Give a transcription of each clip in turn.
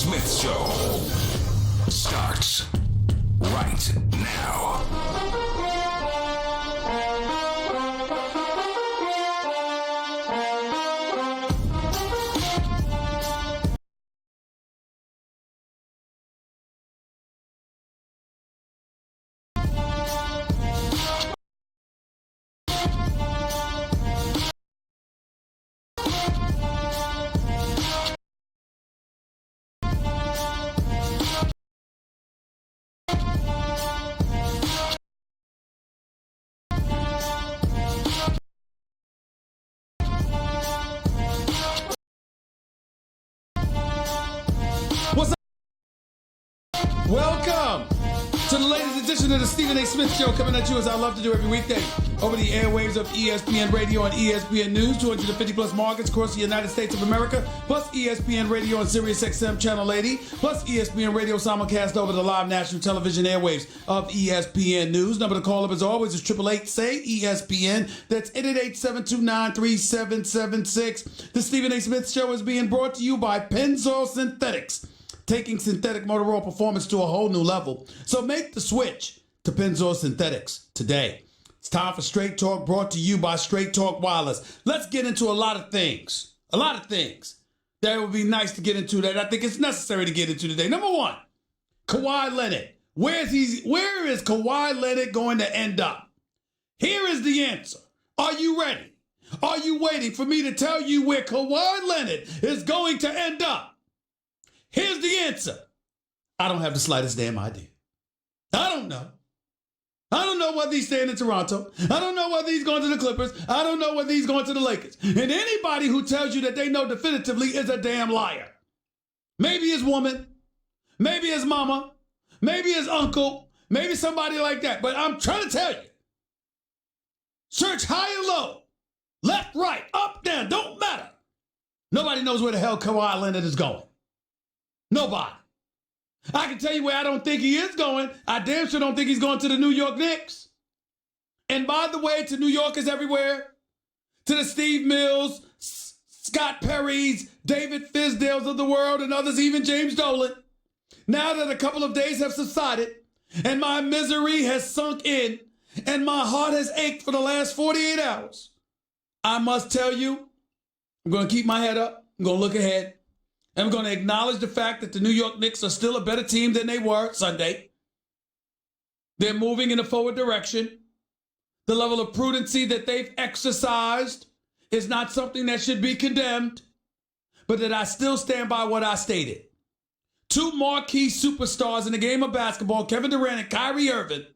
Smith Show starts right now. What's up? Welcome to the latest edition of the Stephen A. Smith Show, coming at you as I love to do every weekday over the airwaves of ESPN Radio and ESPN News, 250 plus markets across the United States of America, plus ESPN Radio and Sirius XM Channel 80, plus ESPN Radio simulcast over the live national television airwaves of ESPN News. Number to call up as always is 888-SAY-ESPN. That's 888-729-3776. The Stephen A. Smith Show is being brought to you by Pennzoil Synthetics, taking synthetic motor oil performance to a whole new level. So make the switch to Pennzoil Synthetics today. It's time for Straight Talk, brought to you by Straight Talk Wireless. Let's get into a lot of things. That would be nice to get into that I think it's necessary to get into today. Number one, Kawhi Leonard. Where is Kawhi Leonard going to end up? Here is the answer. Are you ready? Are you waiting for me to tell you where Kawhi Leonard is going to end up? Here's the answer. I don't have the slightest damn idea. I don't know. I don't know whether he's staying in Toronto. I don't know whether he's going to the Clippers. I don't know whether he's going to the Lakers. And anybody who tells you that they know definitively is a damn liar. Maybe his woman, maybe his mama, maybe his uncle, maybe somebody like that. But I'm trying to tell you, search high and low, left, right, up, down, don't matter. Nobody knows where the hell Kawhi Leonard is going. Nobody. I can tell you where I don't think he is going. I damn sure don't think he's going to the New York Knicks. And by the way, to New Yorkers everywhere, to the Steve Mills, Scott Perrys, David Fizdales of the world, and others, even James Dolan, now that a couple of days have subsided, and my misery has sunk in, and my heart has ached for the last 48 hours, I must tell you, I'm going to keep my head up. I'm going to look ahead. I'm going to acknowledge the fact that the New York Knicks are still a better team than they were Sunday. They're moving in a forward direction. The level of prudency that they've exercised is not something that should be condemned, but that I still stand by what I stated. Two marquee superstars in the game of basketball, Kevin Durant and Kyrie Irving,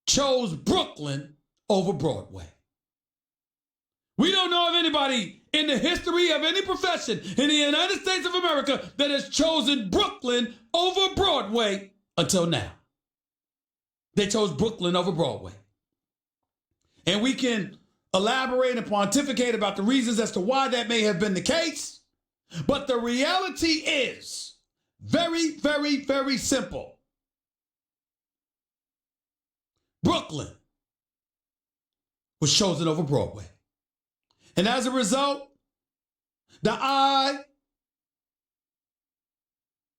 chose Brooklyn over Broadway. We don't know of anybody in the history of any profession in the United States of America that has chosen Brooklyn over Broadway until now. They chose Brooklyn over Broadway. And we can elaborate and pontificate about the reasons as to why that may have been the case. But the reality is very, very, very simple. Brooklyn was chosen over Broadway. And as a result, the eye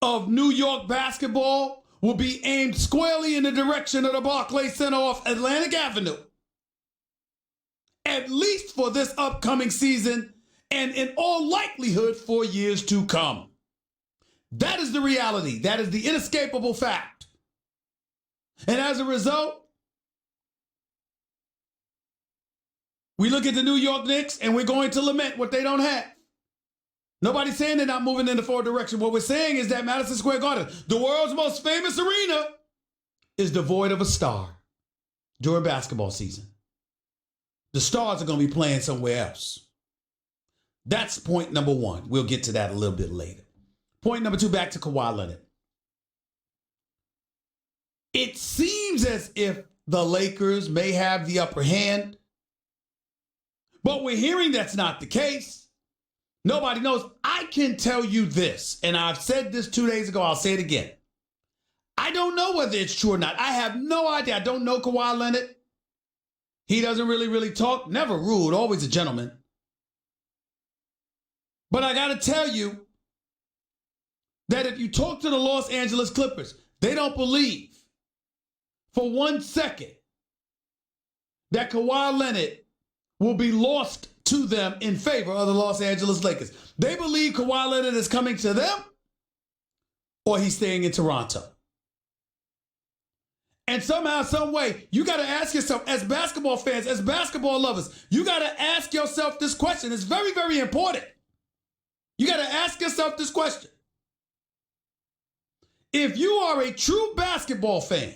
of New York basketball will be aimed squarely in the direction of the Barclays Center off Atlantic Avenue, at least for this upcoming season and in all likelihood for years to come. That is the reality. That is the inescapable fact. And as a result, we look at the New York Knicks and we're going to lament what they don't have. Nobody's saying they're not moving in the forward direction. What we're saying is that Madison Square Garden, the world's most famous arena, is devoid of a star during basketball season. The stars are going to be playing somewhere else. That's point number one. We'll get to that a little bit later. Point number two, back to Kawhi Leonard. It seems as if the Lakers may have the upper hand, but we're hearing that's not the case. Nobody knows. I can tell you this, and I've said this 2 days ago. I'll say it again. I don't know whether it's true or not. I have no idea. I don't know Kawhi Leonard. He doesn't really talk. Never rude. Always a gentleman. But I got to tell you, that if you talk to the Los Angeles Clippers, they don't believe for 1 second that Kawhi Leonard will be lost to them in favor of the Los Angeles Lakers. They believe Kawhi Leonard is coming to them or he's staying in Toronto. And somehow, some way, you got to ask yourself, as basketball fans, as basketball lovers, you got to ask yourself this question. It's very, very important. You got to ask yourself this question. If you are a true basketball fan,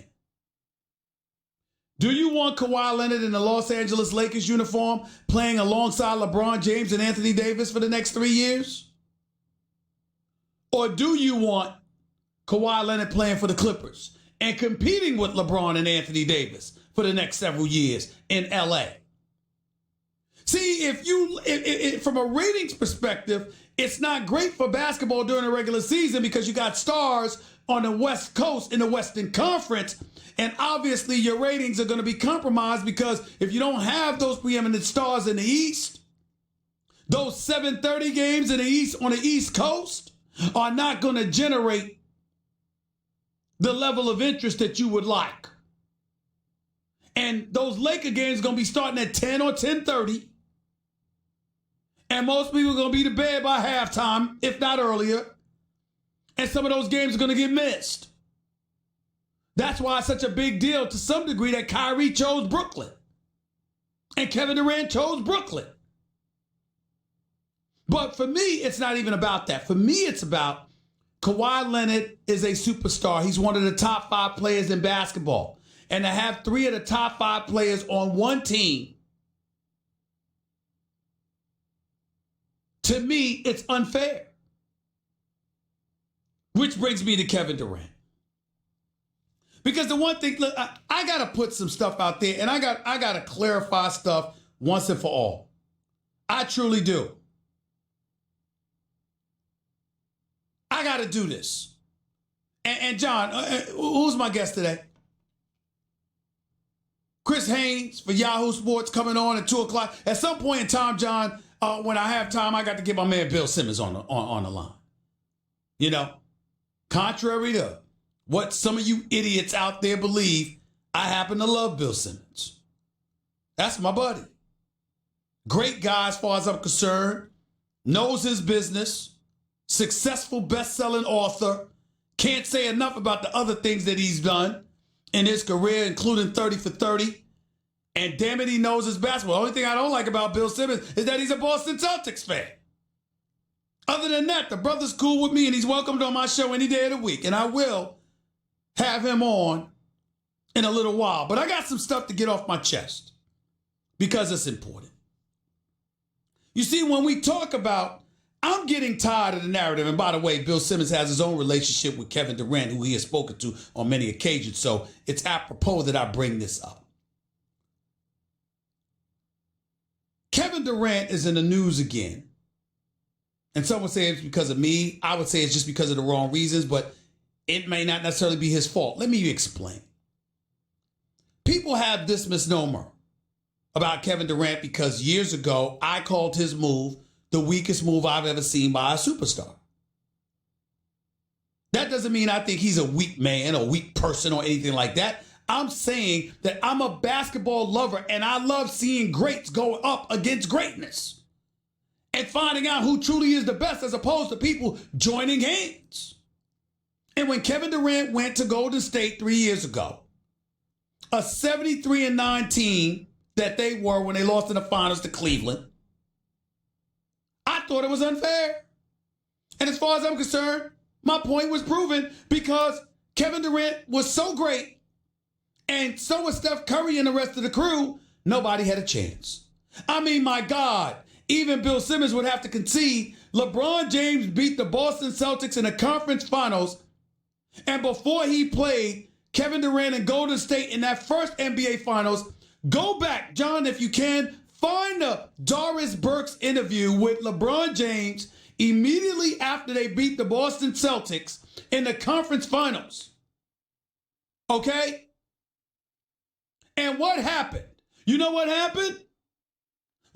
do you want Kawhi Leonard in the Los Angeles Lakers uniform playing alongside LeBron James and Anthony Davis for the next 3 years? Or do you want Kawhi Leonard playing for the Clippers and competing with LeBron and Anthony Davis for the next several years in LA? See, if from a ratings perspective, it's not great for basketball during the regular season because you got stars on the West Coast in the Western Conference. And obviously your ratings are going to be compromised because if you don't have those preeminent stars in the East, those 7:30 games in the East on the East Coast are not going to generate the level of interest that you would like. And those Laker games are going to be starting at 10 or 10:30. And most people are going to be to bed by halftime, if not earlier. And some of those games are going to get missed. That's why it's such a big deal to some degree that Kyrie chose Brooklyn. And Kevin Durant chose Brooklyn. But for me, it's not even about that. For me, it's about Kawhi Leonard is a superstar. He's one of the top 5 players in basketball. And to have 3 of the top 5 players on one team, to me, it's unfair. Which brings me to Kevin Durant. Because the one thing, look, I got to put some stuff out there, and I got to clarify stuff once and for all. I truly do. I got to do this. And John, who's my guest today? Chris Haynes for Yahoo Sports coming on at 2 o'clock. At some point in time, John, when I have time, I got to get my man Bill Simmons on the line. You know, contrary to what some of you idiots out there believe, I happen to love Bill Simmons. That's my buddy. Great guy as far as I'm concerned. Knows his business. Successful best-selling author. Can't say enough about the other things that he's done in his career, including 30 for 30. And damn it, he knows his basketball. The only thing I don't like about Bill Simmons is that he's a Boston Celtics fan. Other than that, the brother's cool with me and he's welcomed on my show any day of the week. And I will have him on in a little while. But I got some stuff to get off my chest because it's important. You see, when we talk about, I'm getting tired of the narrative. And by the way, Bill Simmons has his own relationship with Kevin Durant, who he has spoken to on many occasions. So it's apropos that I bring this up. Kevin Durant is in the news again. And some would say it's because of me. I would say it's just because of the wrong reasons, but it may not necessarily be his fault. Let me explain. People have this misnomer about Kevin Durant because years ago, I called his move the weakest move I've ever seen by a superstar. That doesn't mean I think he's a weak man, a weak person, or anything like that. I'm saying that I'm a basketball lover and I love seeing greats go up against greatness and finding out who truly is the best as opposed to people joining hands. And when Kevin Durant went to Golden State 3 years ago, a 73-9 team that they were when they lost in the finals to Cleveland, I thought it was unfair. And as far as I'm concerned, my point was proven because Kevin Durant was so great and so was Steph Curry and the rest of the crew, nobody had a chance. I mean, my God, even Bill Simmons would have to concede LeBron James beat the Boston Celtics in the conference finals. And before he played Kevin Durant and Golden State in that first NBA finals, go back, John, if you can, find the Doris Burks interview with LeBron James immediately after they beat the Boston Celtics in the conference finals. Okay? And what happened? You know what happened?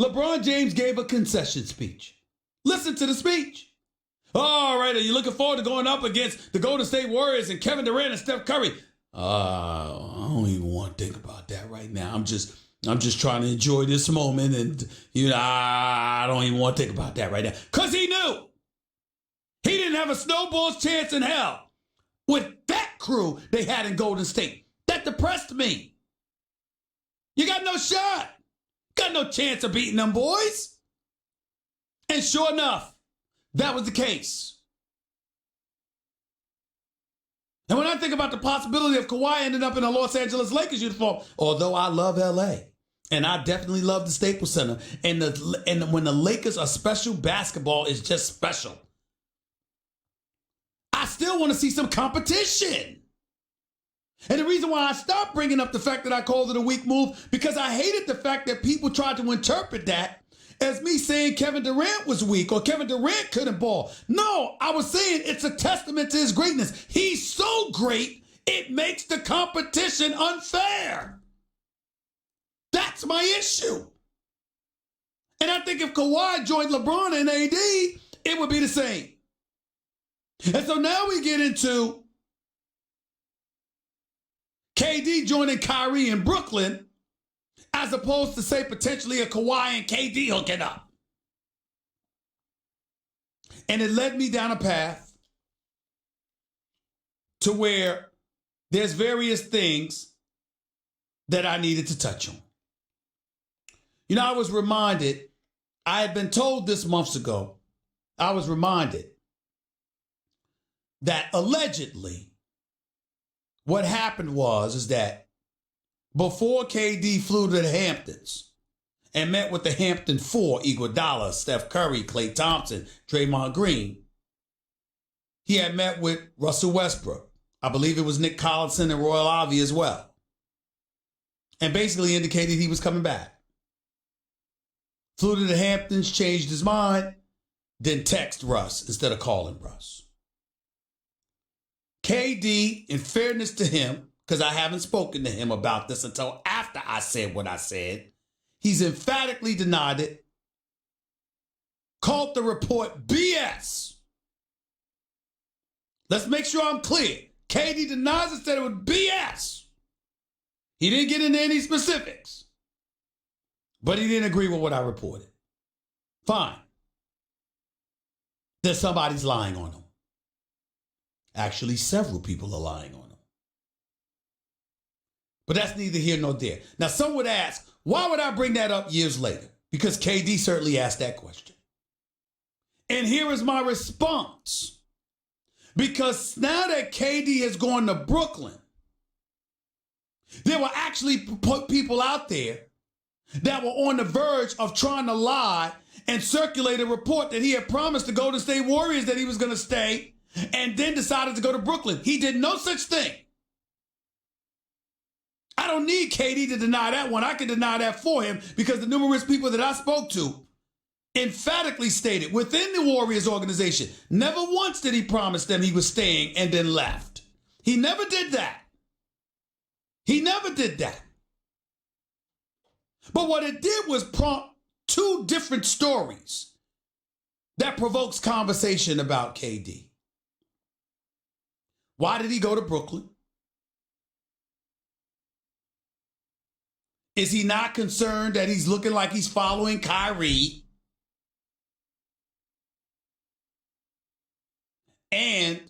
LeBron James gave a concession speech. Listen to the speech. All right, are you looking forward to going up against the Golden State Warriors and Kevin Durant and Steph Curry? I don't even want to think about that right now. I'm just trying to enjoy this moment, and I don't even want to think about that right now. Because he knew he didn't have a snowball's chance in hell with that crew they had in Golden State. That depressed me. You got no shot. Got no chance of beating them boys. And sure enough, that was the case. And when I think about the possibility of Kawhi ending up in a Los Angeles Lakers uniform, although I love LA, and I definitely love the Staples Center, and when the Lakers are special, basketball is just special. I still want to see some competition. And the reason why I stopped bringing up the fact that I called it a weak move, because I hated the fact that people tried to interpret that as me saying Kevin Durant was weak or Kevin Durant couldn't ball. No, I was saying it's a testament to his greatness. He's so great, it makes the competition unfair. That's my issue. And I think if Kawhi joined LeBron and AD, it would be the same. And so now we get into KD joining Kyrie in Brooklyn, as opposed to, say, potentially a Kawhi and KD hooking up. And it led me down a path to where there's various things that I needed to touch on. I was reminded, I had been told this months ago, I was reminded that allegedly what happened is that before KD flew to the Hamptons and met with the Hampton Four, Iguodala, Steph Curry, Klay Thompson, Draymond Green, he had met with Russell Westbrook. I believe it was Nick Collison and Royal Ivey as well. And basically indicated he was coming back. Flew to the Hamptons, changed his mind, then text Russ instead of calling Russ. KD, in fairness to him, because I haven't spoken to him about this until after I said what I said, he's emphatically denied it, called the report BS. Let's make sure I'm clear. KD denies it, said it was BS. He didn't get into any specifics, but he didn't agree with what I reported. Fine. Then somebody's lying on him. Actually, several people are lying on him. But that's neither here nor there. Now, some would ask, why would I bring that up years later? Because KD certainly asked that question. And here is my response. Because now that KD has gone to Brooklyn, there were actually people out there that were on the verge of trying to lie and circulate a report that he had promised the Golden State Warriors that he was going to stay and then decided to go to Brooklyn. He did no such thing. I don't need KD to deny that one. I can deny that for him because the numerous people that I spoke to emphatically stated within the Warriors organization, never once did he promise them he was staying and then left. He never did that. He never did that. But what it did was prompt two different stories that provokes conversation about KD. Why did he go to Brooklyn? Is he not concerned that he's looking like he's following Kyrie? And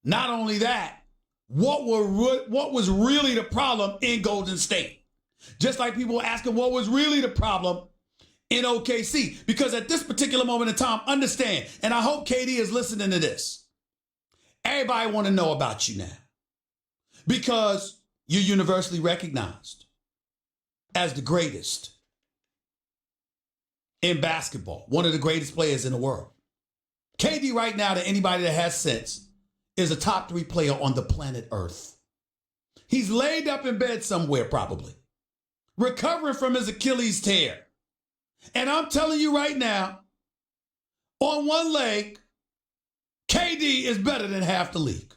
not only that, what was really the problem in Golden State? Just like people were asking what was really the problem in OKC. Because at this particular moment in time, understand, and I hope KD is listening to this, everybody want to know about you now. Because you're universally recognized as the greatest in basketball, one of the greatest players in the world. KD right now, to anybody that has sense, is a top 3 player on the planet Earth. He's laid up in bed somewhere probably, recovering from his Achilles tear. And I'm telling you right now, on one leg, KD is better than half the league.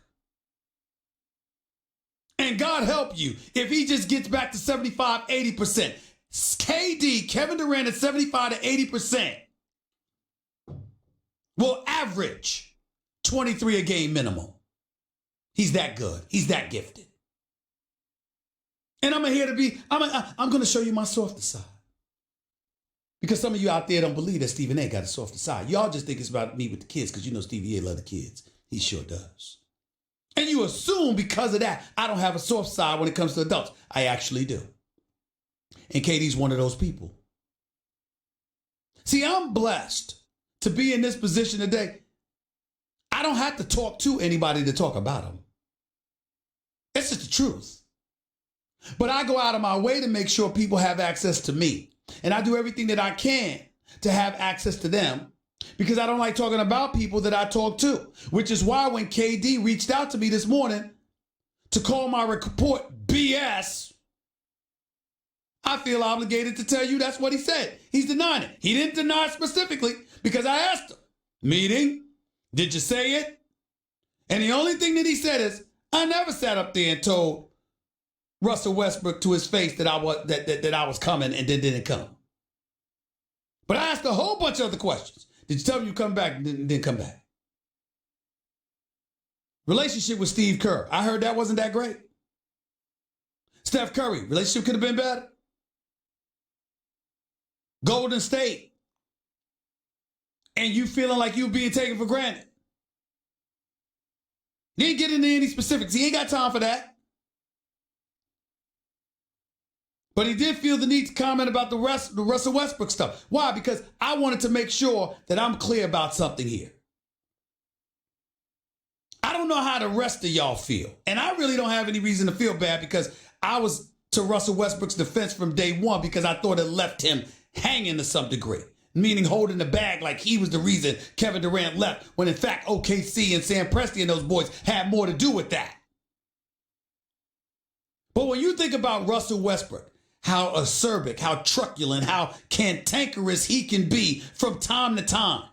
And God help you if he just gets back to 75, 80%. KD, Kevin Durant at 75 to 80% will average 23 a game minimum. He's that good. He's that gifted. And I'm going to show you my softer side. Because some of you out there don't believe that Stephen A got a softer side. Y'all just think it's about me with the kids because you know Stevie A love the kids. He sure does. And you assume because of that, I don't have a soft side when it comes to adults. I actually do. And Katie's one of those people. See, I'm blessed to be in this position today. I don't have to talk to anybody to talk about them. It's just the truth. But I go out of my way to make sure people have access to me. And I do everything that I can to have access to them because I don't like talking about people that I talk to, which is why when KD reached out to me this morning to call my report BS, I feel obligated to tell you that's what he said. He's denying it. He didn't deny it specifically because I asked him, meeting, did you say it? And the only thing that he said is, I never sat up there and told Russell Westbrook to his face that I was coming and then didn't come. But I asked a whole bunch of other questions. Did you tell him you come back and didn't come back? Relationship with Steve Kerr. I heard that wasn't that great. Steph Curry. Relationship could have been better. Golden State. And you feeling like you being taken for granted. He didn't get into any specifics. He ain't got time for that. But he did feel the need to comment about the Russell Westbrook stuff. Why? Because I wanted to make sure that I'm clear about something here. I don't know how the rest of y'all feel. And I really don't have any reason to feel bad because I was to Russell Westbrook's defense from day one because I thought it left him hanging to some degree. Meaning holding the bag like he was the reason Kevin Durant left, when in fact OKC and Sam Presti and those boys had more to do with that. But when you think about Russell Westbrook, how acerbic, how truculent, how cantankerous he can be from time to time,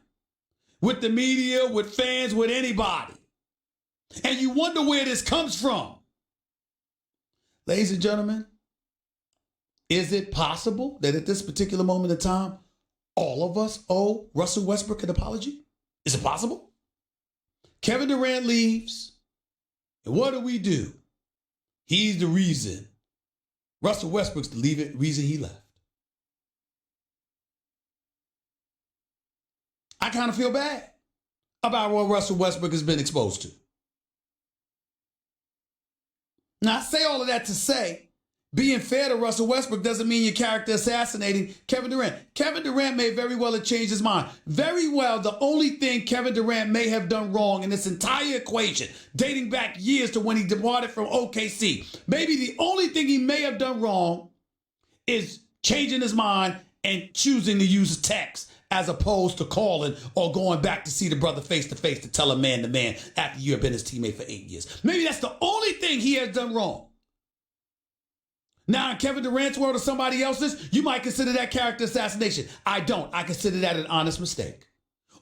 with the media, with fans, with anybody. And you wonder where this comes from. Ladies and gentlemen, is it possible that at this particular moment in time, all of us owe Russell Westbrook an apology? Is it possible? Kevin Durant leaves, and what do? He's the reason. Russell Westbrook's the reason he left. I kind of feel bad about what Russell Westbrook has been exposed to. Now, I say all of that to say, being fair to Russell Westbrook doesn't mean your character assassinating Kevin Durant. Kevin Durant may very well have changed his mind. Very well, the only thing Kevin Durant may have done wrong in this entire equation, dating back years to when he departed from OKC, maybe the only thing he may have done wrong is changing his mind and choosing to use text as opposed to calling or going back to see the brother face to face to tell him man to man after you have been his teammate for 8 years. Maybe that's the only thing he has done wrong. Now, in Kevin Durant's world or somebody else's, you might consider that character assassination. I don't. I consider that an honest mistake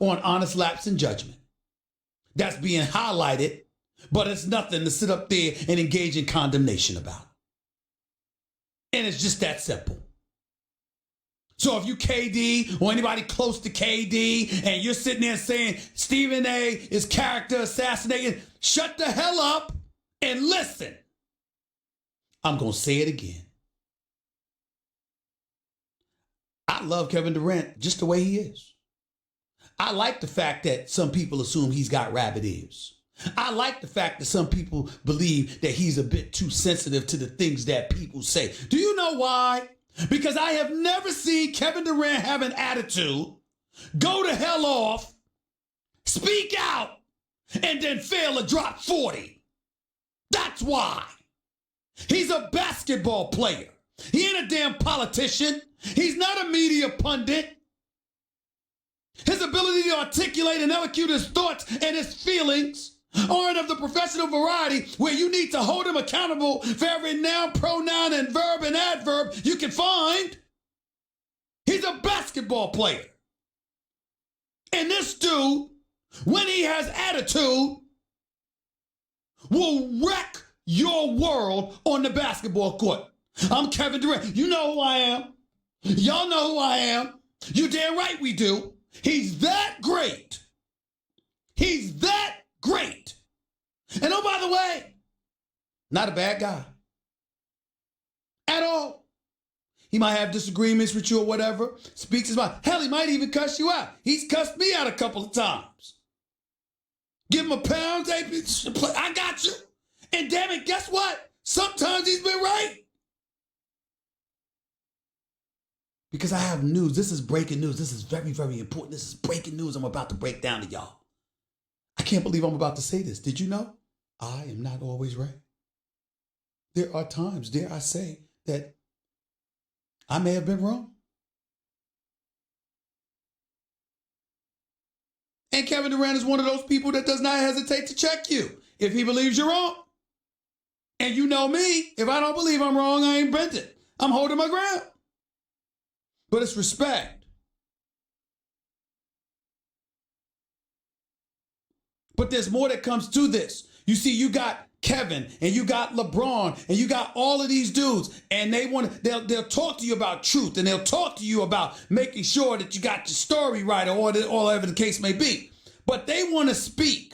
or an honest lapse in judgment. That's being highlighted, but it's nothing to sit up there and engage in condemnation about. And it's just that simple. So if you KD or anybody close to KD and you're sitting there saying Stephen A is character assassinating, shut the hell up and listen. I'm going to say it again. I love Kevin Durant just the way he is. I like the fact that some people assume he's got rabbit ears. I like the fact that some people believe that he's a bit too sensitive to the things that people say. Do you know why? Because I have never seen Kevin Durant have an attitude, go the hell off, speak out, and then fail to drop 40. That's why. He's a basketball player. He ain't a damn politician. He's not a media pundit. His ability to articulate and elocute his thoughts and his feelings aren't of the professional variety where you need to hold him accountable for every noun, pronoun, and verb and adverb you can find. He's a basketball player. And this dude, when he has attitude, will wreck your world on the basketball court. I'm Kevin Durant. You know who I am. Y'all know who I am. You damn right we do. He's that great. He's that great. And oh, by the way, not a bad guy at all. He might have disagreements with you or whatever, speaks his mind. Hell, he might even cuss you out. He's cussed me out a couple of times. Give him a pound, I got you. And damn it, guess what? Sometimes he's been right. Because I have news. This is breaking news. This is very, very important. This is breaking news I'm about to break down to y'all. I can't believe I'm about to say this. Did you know? I am not always right. There are times, dare I say, that I may have been wrong. And Kevin Durant is one of those people that does not hesitate to check you if he believes you're wrong. And you know me, if I don't believe I'm wrong, I ain't bent it. I'm holding my ground. But it's respect. But there's more that comes to this. You see, you got Kevin and you got LeBron and you got all of these dudes, and they'll talk to you about truth, and they'll talk to you about making sure that you got your story right, or whatever the case may be. But they want to speak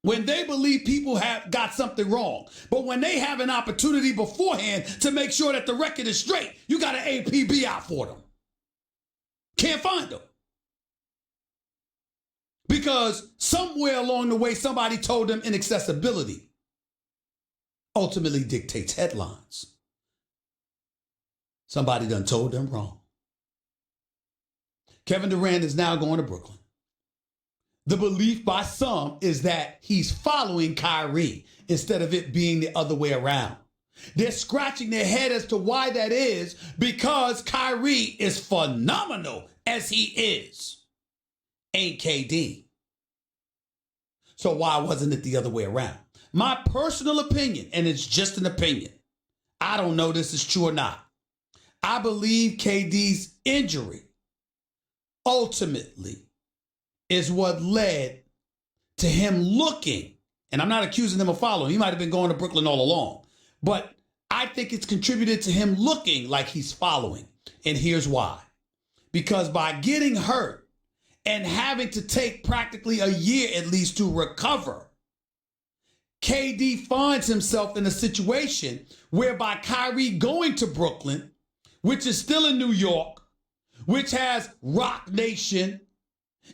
when they believe people have got something wrong. But when they have an opportunity beforehand to make sure that the record is straight, you got an APB out for them. Can't find them. Because somewhere along the way, somebody told them inaccessibility ultimately dictates headlines. Somebody done told them wrong. Kevin Durant is now going to Brooklyn. The belief by some is that he's following Kyrie instead of it being the other way around. They're scratching their head as to why that is, because Kyrie is phenomenal as he is. Ain't KD. So why wasn't it the other way around? My personal opinion, and it's just an opinion, I don't know this is true or not. I believe KD's injury ultimately is what led to him looking, and I'm not accusing him of following. He might have been going to Brooklyn all along, but I think it's contributed to him looking like he's following. And here's why. Because by getting hurt and having to take practically a year at least to recover, KD finds himself in a situation whereby Kyrie going to Brooklyn, which is still in New York, which has Rock Nation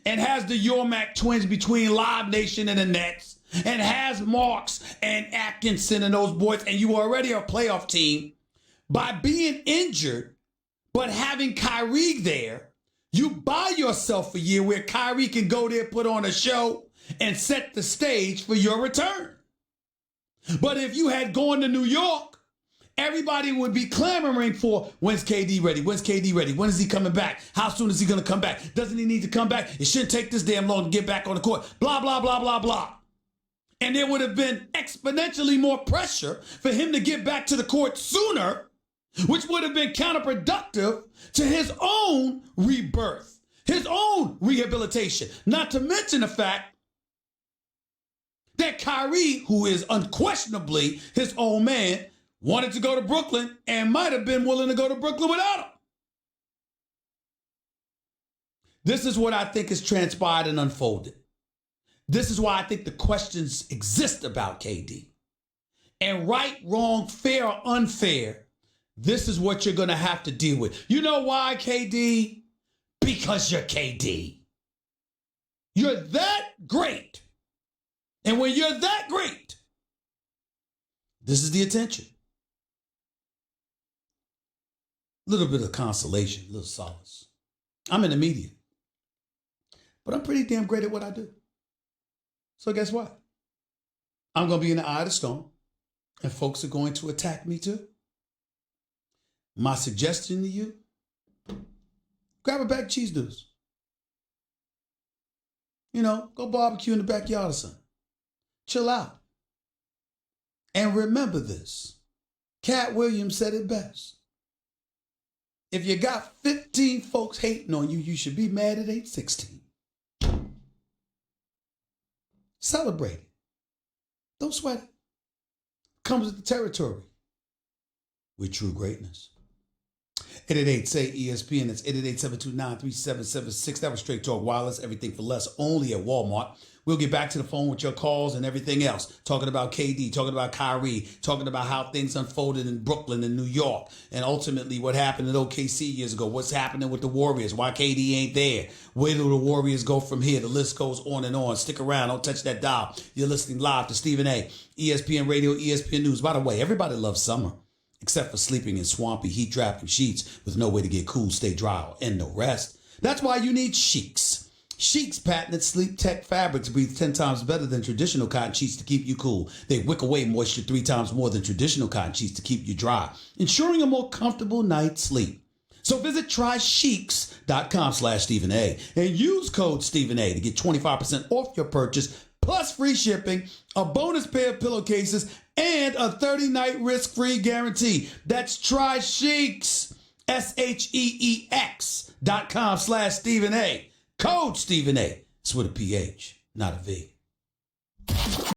and has the Yormack twins between Live Nation and the Nets, and has Marks and Atkinson and those boys, and you are already a playoff team. By being injured, but having Kyrie there, you buy yourself a year where Kyrie can go there, put on a show, and set the stage for your return. But if you had gone to New York, everybody would be clamoring for, when's KD ready? When's KD ready? When is he coming back? How soon is he going to come back? Doesn't he need to come back? It shouldn't take this damn long to get back on the court. Blah, blah, blah, blah, blah. And there would have been exponentially more pressure for him to get back to the court sooner, which would have been counterproductive to his own rebirth, his own rehabilitation. Not to mention the fact that Kyrie, who is unquestionably his own man, wanted to go to Brooklyn and might have been willing to go to Brooklyn without him. This is what I think has transpired and unfolded. This is why I think the questions exist about KD. And right, wrong, fair, or unfair, this is what you're going to have to deal with. You know why, KD? Because you're KD. You're that great. And when you're that great, this is the attention. A little bit of consolation, a little solace. I'm in the media, but I'm pretty damn great at what I do. So guess what? I'm going to be in the eye of the storm, and folks are going to attack me too. My suggestion to you, grab a bag of cheese doodles. You know, go barbecue in the backyard or something. Chill out. And remember this. Cat Williams said it best. If you got 15 folks hating on you, you should be mad at 816. Celebrate it. Don't sweat it. Comes with the territory. With true greatness. 888-SAY-ESPN. That's 888-729-3776. That was Straight Talk Wireless. Everything for less. Only at Walmart. We'll get back to the phone with your calls and everything else. Talking about KD, talking about Kyrie, talking about how things unfolded in Brooklyn and New York, and ultimately what happened in OKC years ago. What's happening with the Warriors? Why KD ain't there? Where do the Warriors go from here? The list goes on and on. Stick around. Don't touch that dial. You're listening live to Stephen A. ESPN Radio, ESPN News. By the way, everybody loves summer, except for sleeping in swampy, heat-trapping sheets with no way to get cool, stay dry, and no rest. That's why you need Sheets. Sheets' patented sleep tech fabrics breathe 10 times better than traditional cotton sheets to keep you cool. They wick away moisture 3 times more than traditional cotton sheets to keep you dry, ensuring a more comfortable night's sleep. So visit trySheets.com/Stephen A and use code Stephen A to get 25% off your purchase, plus free shipping, a bonus pair of pillowcases, and a 30-night risk-free guarantee. That's trySheets, SHEEX.com/Stephen A. Code Stephen A. It's with a PH, not a V.